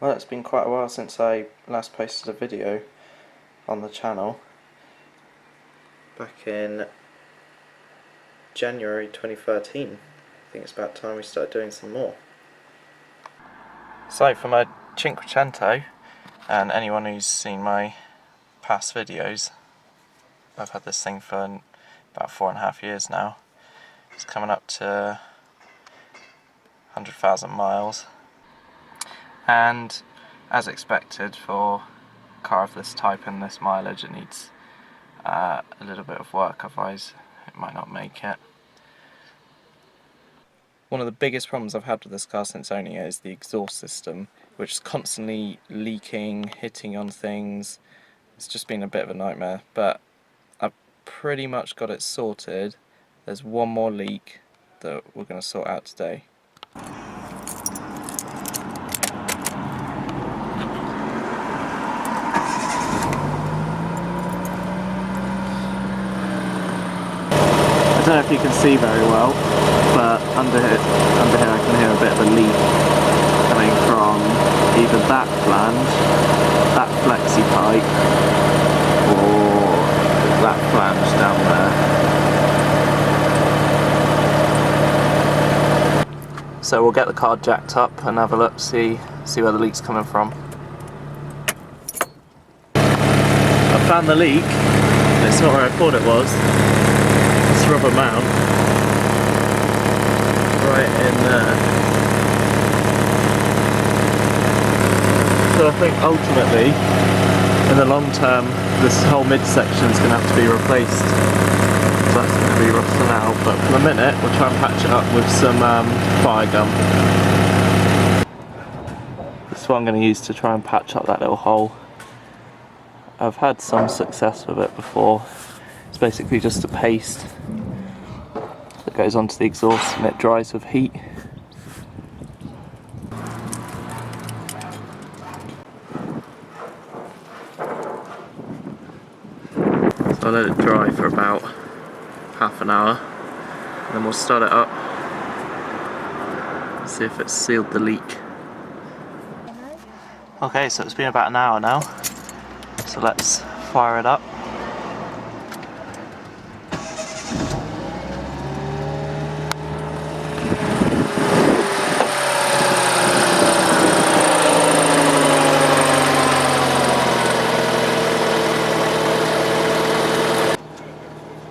Well, it's been quite a while since I last posted a video on the channel. Back in January 2013. I think it's about time we start doing some more. So for my Cinquecento, and anyone who's seen my past videos, I've had this thing for about 4.5 years now. It's coming up to 100,000 miles. And as expected for a car of this type and this mileage, it needs a little bit of work, otherwise it might not make it. One of the biggest problems I've had with this car since owning it is the exhaust system, which is constantly leaking, hitting on things. It's just been a bit of a nightmare, but I've pretty much got it sorted. There's one more leak that we're going to sort out today. I don't know if you can see very well, but under here I can hear a bit of a leak coming from either that flange, that flexi pipe, or that flange down there. So we'll get the car jacked up and have a look, see where the leak's coming from. I found the leak. It's not where I thought it was. Rubber mount right in there. So I think ultimately, in the long term, this whole midsection is going to have to be replaced. So that's going to be rusting out, but for the minute we'll try and patch it up with some fire gum. This is what I'm going to use to try and patch up that little hole. I've had some success with it before. It's basically just a paste that goes onto the exhaust and it dries with heat. So I'll let it dry for about half an hour and then we'll start it up, see if it's sealed the leak. Okay, so it's been about an hour now, so let's fire it up.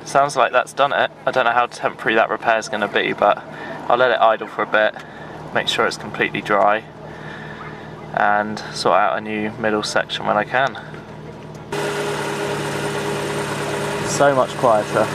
Sounds like that's done it. I don't know how temporary that repair is going to be, but I'll let it idle for a bit, make sure it's completely dry, and sort out a new middle section when I can. So much quieter.